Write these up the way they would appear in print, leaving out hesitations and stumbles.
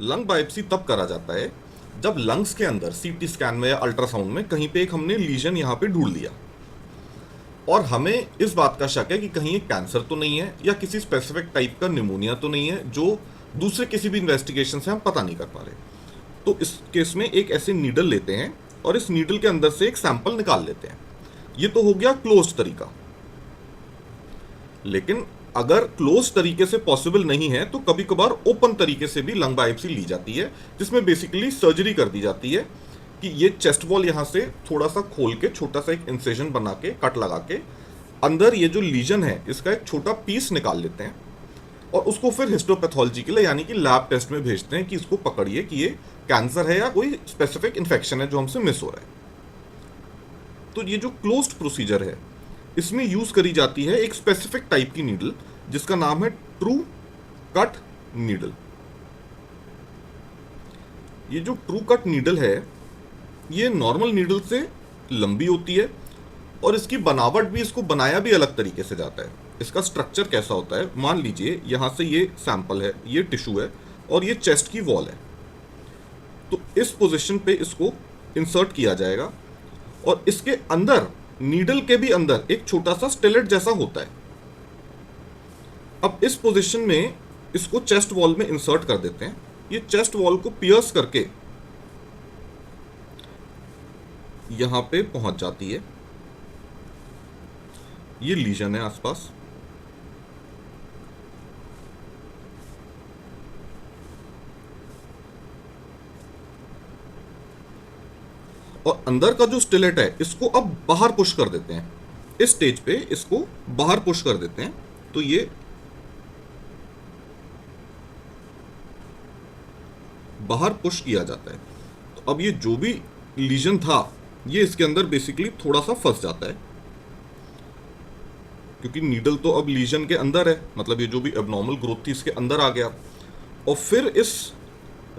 Lung biopsy तब करा जाता है जब लंग्स के अंदर सीटी स्कैन में या अल्ट्रासाउंड में कहीं पे एक हमने लीजन यहाँ पे ढूंढ लिया और हमें इस बात का शक है कि कहीं ये कैंसर तो नहीं है या किसी स्पेसिफिक टाइप का निमोनिया तो नहीं है जो दूसरे किसी भी इन्वेस्टिगेशन से हम पता नहीं कर पा रहे। तो इस केस में एक ऐसे नीडल लेते हैं और इस नीडल के अंदर से एक सैंपल निकाल लेते हैं। ये तो हो गया क्लोज तरीका। लेकिन अगर क्लोज तरीके से पॉसिबल नहीं है तो कभी कभार ओपन तरीके से भी लंग बायोप्सी ली जाती है, जिसमें बेसिकली सर्जरी कर दी जाती है कि ये चेस्ट वॉल यहाँ से थोड़ा सा खोल के छोटा सा एक इंसिजन बना के कट लगा के अंदर ये जो लीजन है इसका एक छोटा पीस निकाल लेते हैं और उसको फिर हिस्टोपैथोलॉजी के लिए यानी कि लैब टेस्ट में भेजते हैं कि इसको पकड़िए कि ये कैंसर है या कोई स्पेसिफिक इन्फेक्शन है जो हमसे मिस हो रहा है। तो ये जो क्लोज्ड प्रोसीजर है इसमें यूज करी जाती है एक स्पेसिफिक टाइप की नीडल जिसका नाम है ट्रू कट नीडल। ये जो ट्रू कट नीडल है ये नॉर्मल नीडल से लंबी होती है और इसकी बनावट भी, इसको बनाया भी अलग तरीके से जाता है। इसका स्ट्रक्चर कैसा होता है, मान लीजिए यहां से ये सैंपल है, ये टिश्यू है और ये चेस्ट की वॉल है। तो इस पोजीशन पे इसको इंसर्ट किया जाएगा और इसके अंदर, नीडल के भी अंदर एक छोटा सा स्टेलेट जैसा होता है। अब इस पोजीशन में इसको चेस्ट वॉल में इंसर्ट कर देते हैं। ये चेस्ट वॉल को पियर्स करके यहां पे पहुंच जाती है। ये लीजन है आसपास। और अंदर का जो स्टेलेट है इसको अब बाहर पुश कर देते हैं। इस स्टेज पे इसको बाहर पुश कर देते हैं तो ये बाहर पुश किया जाता है। तो अब ये जो भी लीजन था ये इसके अंदर बेसिकली थोड़ा सा फंस जाता है क्योंकि नीडल तो अब लीजन के अंदर है, मतलब ये जो भी एबनॉर्मल ग्रोथ थी इसके अंदर आ गया। और फिर इस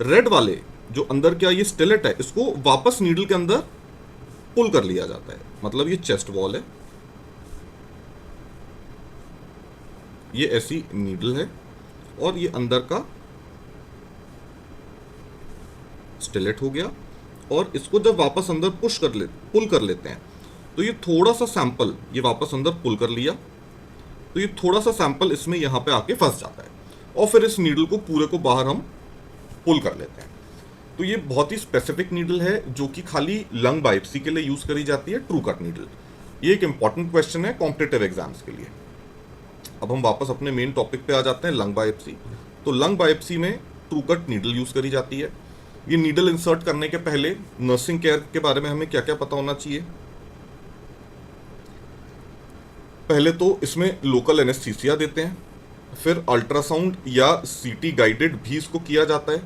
रेड वाले जो अंदर क्या ये स्टेलेट है इसको वापस नीडल के अंदर पुल कर लिया जाता है। मतलब ये चेस्ट वॉल है, ये ऐसी नीडल है और ये अंदर का स्टेलेट हो गया। और इसको जब वापस अंदर पुल कर लेते हैं तो ये थोड़ा सा सैंपल ये वापस अंदर पुल कर लिया तो ये थोड़ा सा सैंपल इसमें यहाँ पे आके फंस जाता है और फिर इस नीडल को पूरे को बाहर हम पुल कर लेते हैं। तो ये बहुत ही स्पेसिफिक नीडल है जो कि खाली लंग बायोप्सी के लिए यूज करी जाती है, ट्रू कट नीडल। ये एक इंपॉर्टेंट क्वेश्चन है कॉम्पिटिटिव एग्जाम्स के लिए। अब हम वापस अपने मेन टॉपिक पे आ जाते हैं, लंग बायोप्सी। तो लंग बायोप्सी में ट्रू कट नीडल यूज करी जाती है। ये नीडल इंसर्ट करने के पहले नर्सिंग केयर के बारे में हमें क्या क्या पता होना चाहिए। पहले तो इसमें लोकल एनेस्थीसिया देते हैं, फिर अल्ट्रासाउंड या सीटी गाइडेड भी इसको किया जाता है।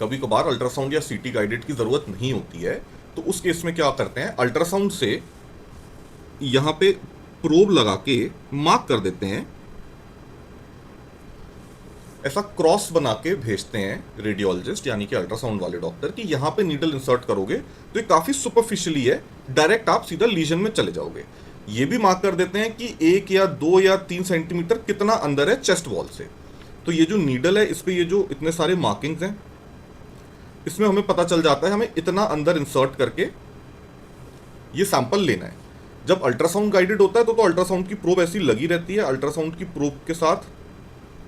कभी कभार अल्ट्रासाउंड या सीटी गाइडेड की जरूरत नहीं होती है तो उस केस में क्या करते हैं, अल्ट्रासाउंड से यहां पे प्रोब लगा के मार्क कर देते हैं, ऐसा क्रॉस बना के भेजते हैं रेडियोलॉजिस्ट यानी कि अल्ट्रासाउंड वाले डॉक्टर कि यहां पे नीडल इंसर्ट करोगे तो ये काफी सुपरफिशियली है, डायरेक्ट आप सीधा लीजन में चले जाओगे। ये भी मार्क कर देते हैं कि 1 या 2 या 3 सेंटीमीटर कितना अंदर है चेस्ट वॉल से। तो ये जो नीडल है इस पे ये जो इतने सारे मार्किंग्स हैं इसमें हमें पता चल जाता है हमें इतना अंदर इंसर्ट करके ये सैंपल लेना है। जब अल्ट्रासाउंड गाइडेड होता है तो अल्ट्रासाउंड की प्रोब ऐसी लगी रहती है। अल्ट्रासाउंड की प्रोब के साथ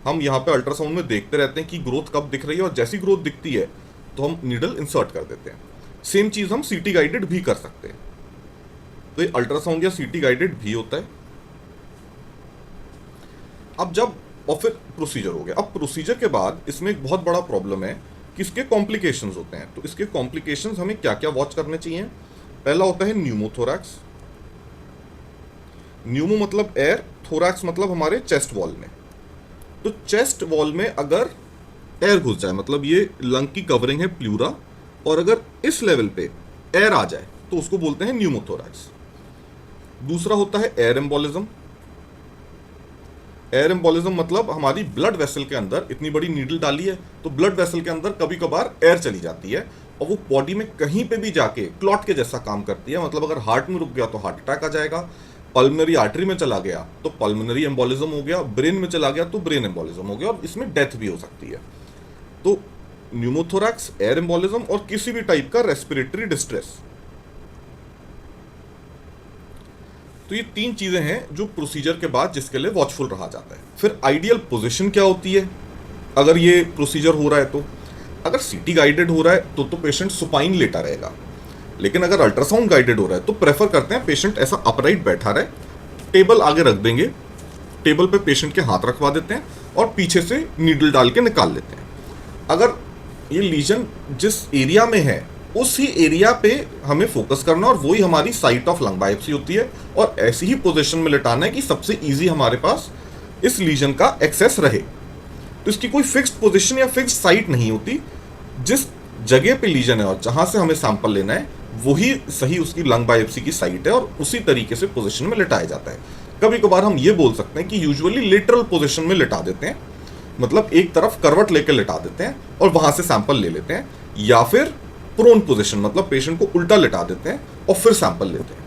हम यहाँ पे अल्ट्रासाउंड में देखते रहते हैं कि ग्रोथ कब दिख रही है और जैसी ग्रोथ दिखती है तो हम नीडल इंसर्ट कर देते हैं। सेम चीज हम सीटी गाइडेड भी कर सकते हैं। तो ये अल्ट्रासाउंड या सीटी गाइडेड भी होता है। अब जब और फिर प्रोसीजर हो गया। अब प्रोसीजर के बाद इसमें एक बहुत बड़ा प्रॉब्लम है कि इसके कॉम्प्लिकेशंस होते हैं। तो इसके कॉम्प्लिकेशंस हमें क्या क्या वॉच करने चाहिए। पहला होता है न्यूमोथोरैक्स। न्यूमो मतलब एयर, थोरैक्स मतलब हमारे चेस्ट वॉल में। तो चेस्ट वॉल में अगर एयर घुस जाए, मतलब ये लंग की कवरिंग है प्लूरा, और अगर इस लेवल पे एयर आ जाए तो उसको बोलते हैं न्यूमोथोरैक्स। दूसरा होता है एयर एम्बोलिज्म। एयर एम्बोलिज्म मतलब हमारी ब्लड वेसल के अंदर इतनी बड़ी नीडल डाली है तो ब्लड वेसल के अंदर कभी कभार एयर चली जाती है और वो बॉडी में कहीं पे भी जाके क्लॉट के जैसा काम करती है। मतलब अगर हार्ट में रुक गया तो हार्ट अटैक आ जाएगा, पल्मोनरी आर्टरी में चला गया तो पल्मोनरी एम्बोलिज्म हो गया, ब्रेन में चला गया तो ब्रेन एम्बोलिज्म हो गया, और इसमें डेथ भी हो सकती है। तो न्यूमोथोरैक्स, एयर एम्बोलिज्म और किसी भी टाइप का रेस्पिरेटरी डिस्ट्रेस, तो ये 3 चीजें हैं जो प्रोसीजर के बाद जिसके लिए वॉचफुल रहा जाता है। फिर आइडियल पोजीशन क्या होती है अगर ये प्रोसीजर हो रहा है तो? अगर सीटी गाइडेड हो रहा है तो पेशेंट सुपाइन लेटा रहेगा, लेकिन अगर अल्ट्रासाउंड गाइडेड हो रहा है तो प्रेफर करते हैं पेशेंट ऐसा अपराइट बैठा रहे, टेबल आगे रख देंगे, टेबल पे पेशेंट के हाथ रखवा देते हैं और पीछे से नीडल डाल के निकाल लेते हैं। अगर ये लीजन जिस एरिया में है उसी एरिया पे हमें फोकस करना, और वही हमारी साइट ऑफ लंग बायोप्सी होती है, और ऐसी ही पोजीशन में लेटाना है कि सबसे इजी हमारे पास इस लीजन का एक्सेस रहे। तो इसकी कोई फिक्स्ड पोजीशन या फिक्स्ड साइट नहीं होती, जिस जगह पे लीजन है और जहां से हमें सैंपल लेना है वही सही उसकी लंग बायोप्सी की साइट है, और उसी तरीके से पोजीशन में लेटाया जाता है। कभी कभार हम ये बोल सकते हैं कि यूजुअली लेटरल पोजीशन में लेटा देते हैं, मतलब एक तरफ करवट लेकर लेटा देते हैं और वहां से सैंपल ले लेते हैं, या फिर प्रोन पोजीशन मतलब पेशेंट को उल्टा लेटा देते हैं और फिर सैंपल लेते हैं।